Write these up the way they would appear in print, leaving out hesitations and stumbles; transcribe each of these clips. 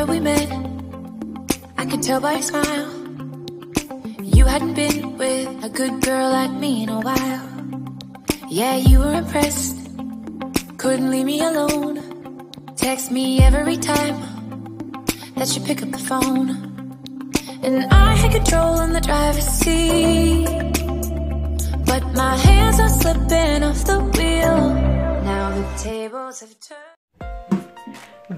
that we met, I could tell by your smile. You hadn't been with a good girl like me in a while. Yeah, you were impressed, couldn't leave me alone. Text me every time that you pick up the phone. And I had control in the driver's seat, but my hands are slipping off the wheel. Now the tables have turned.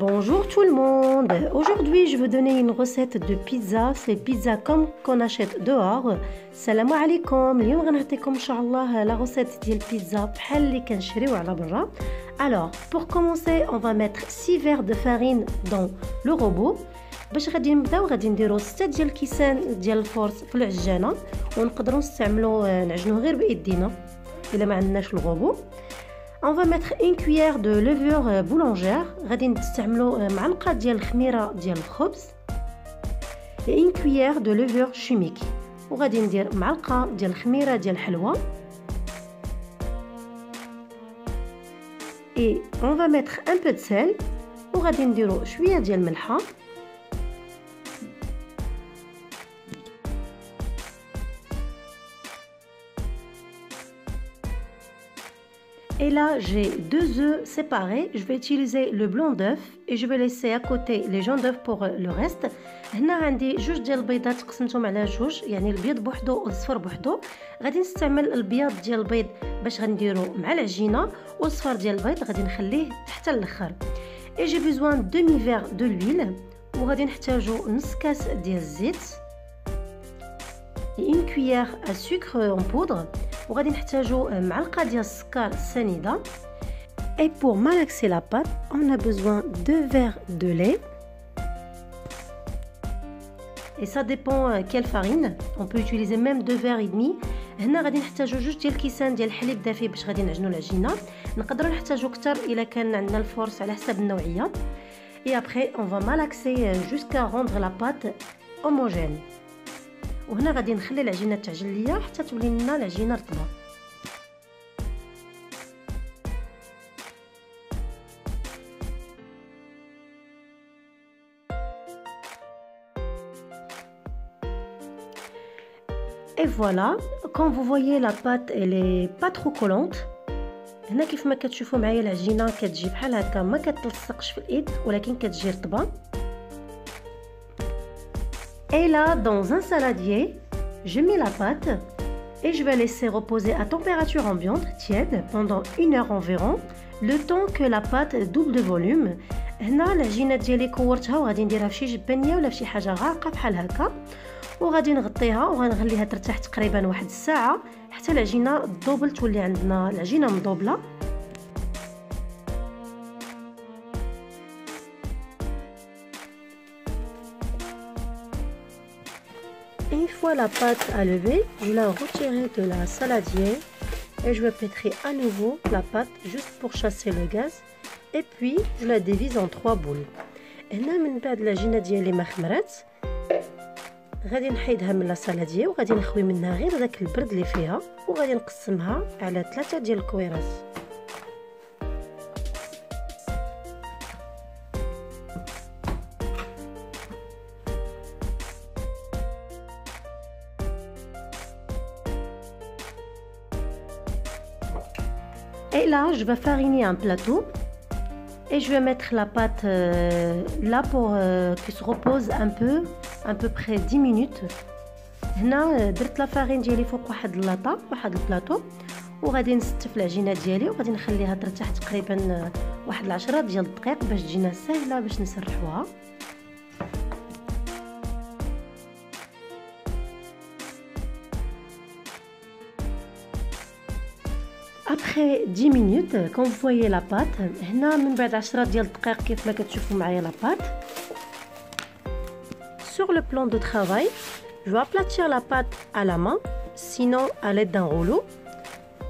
Bonjour tout le monde. Aujourd'hui je vais vous donner une recette de pizza. C'est pizza comme qu'on achète dehors. Salam alaikum. اليوم غنعطيكم ان شاء الله la recette ديال البيتزا بحال اللي كنشريو على برا. Alors pour commencer on va mettre 6 verres de farine dans le robot. باش غادي نبداو غادي نديرو 6 ديال الكيسان ديال الفورس في العجانه ونقدروا نستعملوا نعجنوه غير بايدينا الا ما عندناش الغوبو. On va mettre une cuillère de levure boulangère. غادي نستعملوا معلقه ديال الخميره ديال الخبز et une cuillère de levure chimique. وغادي ندير معلقه ديال الخميره ديال الحلوى et on va mettre un peu de sel. وغادي نديروا شويه ديال الملحه et là j'ai 2 œufs séparés. Je vais utiliser le blanc d'œuf et je vais laisser à côté les jaunes d'œuf pour le reste. هنا عندي جوج ديال البيضات قسمتهم على جوج، يعني البيض بوحدو والصفر بوحدو. غادي نستعمل البياض ديال البيض باش غنديرو مع العجينه والصفر ديال البيض غادي نخليه حتى الاخر. et j'ai besoin demi verre de l'huile وغادي نحتاجو نص كاس ديال الزيت et une cuillère à sucre en poudre. وغادي نحتاجو معلقه ديال السكر السنيده. et pour malaxer la pâte on a besoin 2 verres de lait et ça dépend quelle farine. on peut utiliser même 2 verres et demi. هنا غادي نحتاجو جوج ديال الكيسان ديال الحليب دافي باش غادي نعجنو العجينه. نقدروا نحتاجو اكثر الا كان عندنا الفورس على حسب النوعيه. et après on va malaxer jusqu'à rendre la pâte homogène. وهنا غادي نخلي العجينه تعجن ليا حتى تولي لنا العجينه رطبه. et voilà, quand vous voyez la pâte elle est pas trop collante. هنا كيف ما كتشوفوا معايا العجينه كتجي بحال هكا ما كتلصقش في الايد ولكن كتجي رطبه. Et là, dans un saladier, je mets la pâte et je vais laisser reposer à température ambiante, tiède, pendant 1 heure environ, le temps que la pâte double de volume. هنا العجينه ديالي كورتها وغادي نديرها فشي جبانيه ولا فشي حاجه غارقه بحال هكا وغادي نغطيها وغنخليها ترتاح تقريبا 1 ساعه حتى العجينه تدوبل تولي عندنا العجينه مدوبله. Une fois la pâte à lever, je la retirer de la saladière et je vais pétrir à nouveau la pâte juste pour chasser le gaz et puis je la divise en 3 boules. هنا من بعد العجينه ديالي ما خمرات غادي نحيدها من لا سالادير وغادي نخوي منها غير داك البرد اللي فيها وغادي نقسمها على 3 ديال الكويرات. Et là, je vais fariner un plateau et je vais mettre la pâte là pour qu'elle se repose un peu, à peu près 10 minutes. هنا درت لا فارين ديالي فوق واحد اللاطا واحد البلاطو وغادي نستف العجينه ديالي وغادي نخليها ترتاح تقريبا واحد 10 ديال الدقائق باش تجينا سهله باش نسرحوها. Après 10 minutes, quand vous voyez la pâte, هنا من بعد 10 ديال الدقائق كيف ما كتشوفوا معايا la pâte. Sur le plan de travail, je vais aplatir la pâte à la main, sinon à l'aide d'un rouleau.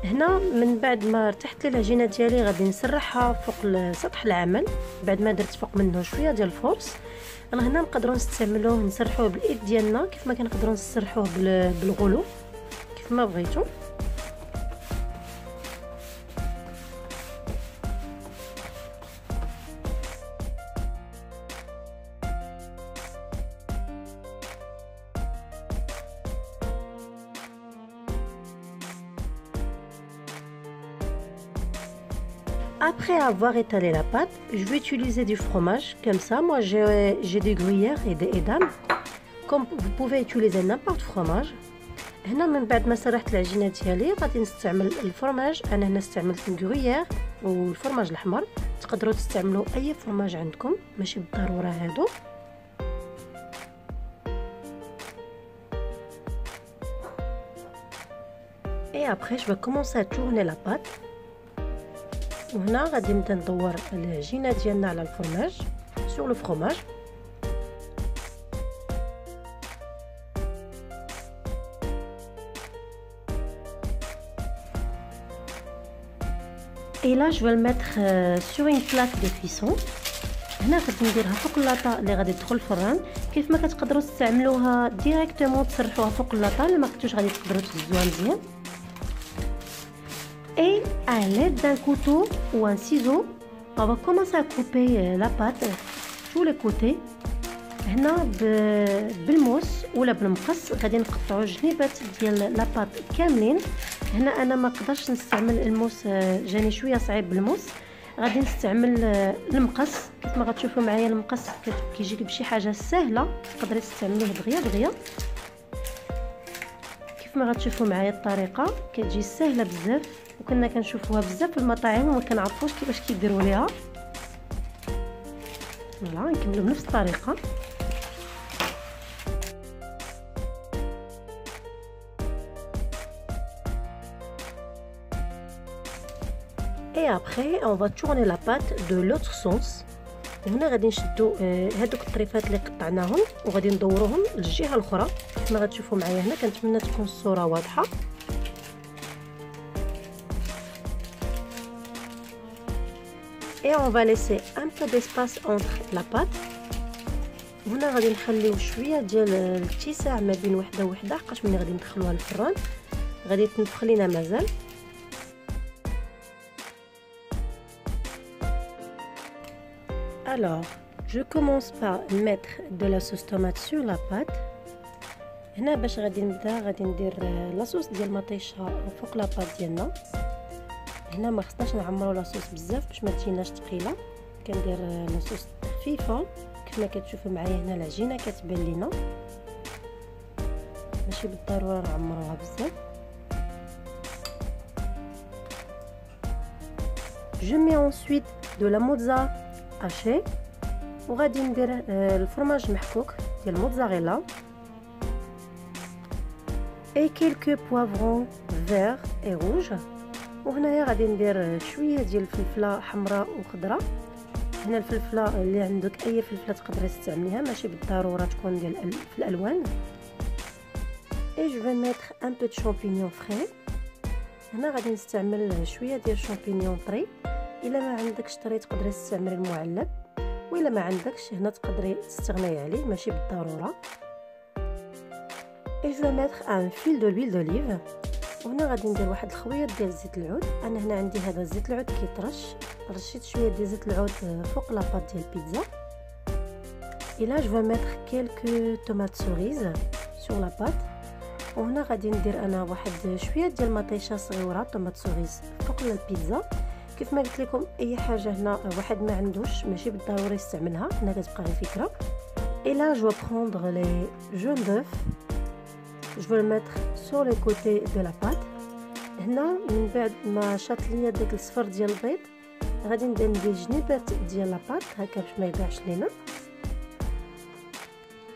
هنا من بعد ما ارتحت لي العجينه ديالي غادي نسرحها فوق سطح العمل بعد ما درت فوق منه شويه ديال الفورس. انا هنا نقدروا نستعملوه نسرحوه بالايد ديالنا كيف ما كنقدروا نسرحوه بالغلو كيف ما بغيتو. Après avoir étalé la pâte, je vais utiliser du fromage. Comme ça, moi j'ai des gruyères et des dames. Comme vous pouvez utiliser n'importe fromage. هنا من بعد ما سرحت العجينه ديالي غادي نستعمل الفرماج. انا هنا استعملت الكرويير والفرماج الاحمر. تقدروا تستعملوا اي فرماج عندكم، ماشي بالضروره هادو. Et après je vais commencer à tourner la pâte. وهنا غادي نبدا ندور العجينه ديالنا على الفرماج sur le fromage. Et là je vais le mettre sur une plaque de cuisson. هنا غادي نديرها فوق اللاطه اللي غادي تدخل الفران. كيف ما كتقدروا تستعملوها ديريكتومون تسرحوها فوق اللاطه، اللي ما كنتوش غادي تقدروا تهزوها مزيان. Et à l'aide d'un couteau ou un ciseau, on va commencer à couper la pâte tous les côtés. هنا بالموس ولا بالمقص غادي نقطعوا الجنيبات ديال لا باط كاملين. هنا انا ما نقدرش نستعمل الموس، جاني شويه صعيب بالموس. غادي نستعمل المقص. كيف ما غتشوفوا معايا المقص كيجيك بشي حاجه سهله، تقدري تستعمليه دغيا دغيا. كيف ما غتشوفوا معايا الطريقه كتجي سهله بزاف، وكنا كنشوفوها بزاف في المطاعم وما كنعرفوش كيفاش كيديروا ليها. فوالا نكملوا بنفس الطريقه. Et après on va tourner la pâte de l'autre sens. هنا غادي نشدو هادوك الطريفات اللي قطعناهم وغادي ندوروهم للجهه الاخرى. كما غتشوفوا معايا هنا كنتمنى تكون الصوره واضحه. Et on va laisser un peu d'espace entre la pâte. هنا غادي نخليو شويه ديال الاتساع ما بين وحده وحده، حقاش ملي غادي ندخلوها للفران غادي تنفخ لينا مازال. Alors, je commence par mettre de la sauce tomate sur la pâte. هنا باش غادي نبدا غادي ندير لاصوص ديال المطيشه فوق لا باط ديالنا. هنا ما خصناش نعمروا لاصوص بزاف باش ما تجيناش ثقيله، كندير لاصوص خفيفه. كما كتشوفوا معايا هنا العجينه كتبان لينا، ماشي بالضروره نعمروها بزاف. Je mets ensuite de la mozza hachée وغادي ندير الفرماج المحكوك ديال الموتزاريلا et quelques poivrons verts et rouges. وهنايا غادي ندير شويه ديال الفلفله حمراء وخضراء. هنا الفلفله اللي عندك اي فلفله تقدري تستعمليها، ماشي بالضروره تكون ديال في الالوان. et je vais mettre un peu de champignons frais. هنا غادي نستعمل شويه ديال شامبينيون طري. الا ما عندكش طري تقدري تستعملي المعلب، والا ما عندكش هنا تقدري تستغناي عليه، ماشي بالضروره. et je vais mettre un fil de l'huile d'olive. وهنا غادي ندير واحد الخويط ديال زيت العود. انا هنا عندي هذا زيت العود كيطرش، رشيت شويه ديال زيت العود فوق لاباط ديال البيتزا. et là je vais mettre quelques tomates cerises sur la pâte. وهنا غادي ندير انا واحد شويه ديال مطيشه صغيره طوماط سوريز فوق البيتزا. كيف ما قلت لكم اي حاجه هنا واحد ما عندوش ماشي بالضروري يستعملها، هنا كتبقى غير فكره. et là je vais prendre les jaunes d'œufs. je vais le mettre sur les côtés de la pâte. هنا من بعد ما شاط ليا داك الصفر ديال البيض غادي نبدا ندير جنيبات ديال لاباط هكا باش ما يبيعش لينا.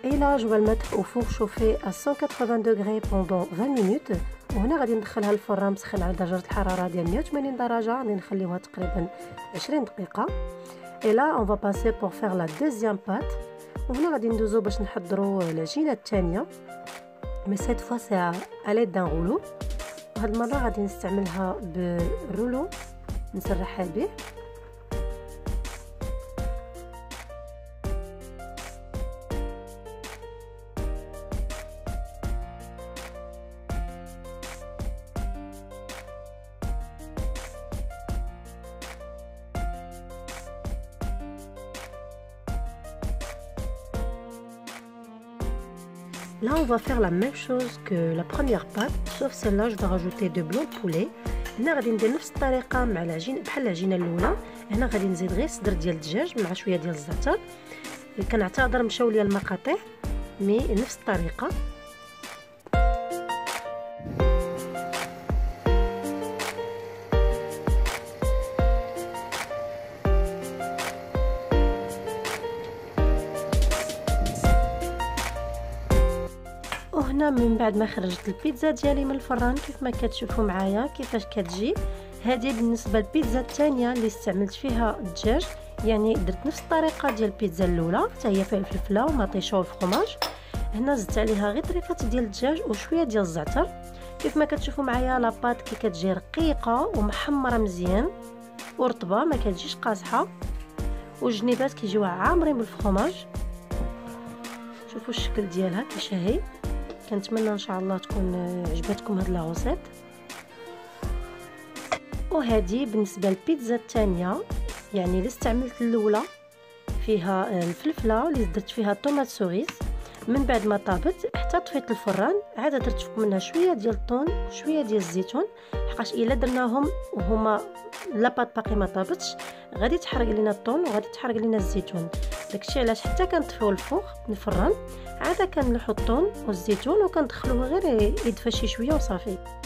et là je vais le mettre au four chauffé à 180 degrés pendant 20 minutes. وهنا غادي ندخلها للفران مسخن على درجه الحراره ديال 180 درجه، غادي نخليوها تقريبا 20 دقيقه. et là on va passer pour faire la deuxième pâte. وهنا غادي ندوزو باش نحضروا العجينه الثانيه، mais cette fois c'est à l'aide d'un rouleau. وهاد المره غادي نستعملها بالرولو نسرحها به. Là, on va faire la même chose que la première pâte, sauf celle-là, je vais rajouter de blanc de poulet. هنا غادي ندير نفس الطريقه مع العجين بحال العجينه الاولى. هنا غادي نزيد غير صدر ديال الدجاج مع شويه ديال الزعتر. كنعتذر مشاو ليا المقاطع مي نفس الطريقه. وهنا من بعد ما خرجت البيتزا ديالي من الفران كيف ما كتشوفوا معايا كيفاش كتجي. هذه بالنسبه للبيتزا الثانيه اللي استعملت فيها الدجاج، يعني درت نفس الطريقه ديال البيتزا الاولى، حتى هي فيها الفلفله ومطيشه والفرماج. هنا زدت عليها غير طريفات ديال الدجاج وشويه ديال الزعتر. كيف ما كتشوفوا معايا لاباط كي كتجي رقيقه ومحمره مزيان ورطبه، ما كتجيش قاصحه، والجنيبات كيجيو عامرين بالفرماج. شوفوا الشكل ديالها كيشهي. كنتمنى ان شاء الله تكون عجبتكم هاد لاغوسيت. وهذه بالنسبه للبيتزا الثانيه، يعني اللي استعملت الاولى فيها الفلفله اللي درت فيها طوماط سوريس. من بعد ما طابت حتى طفيت الفران، عاد درت فوق منها شويه ديال الطون وشويه ديال الزيتون، حقاش الا درناهم وهما لاباط باقي ما طابتش غادي تحرق لينا الطون وغادي تحرق لينا الزيتون. داكشي علاش حتى كنطفيو الفوق من الفران عاد كنلحو الطون والزيتون وكندخلوه غير يدفى شي شويه وصافي.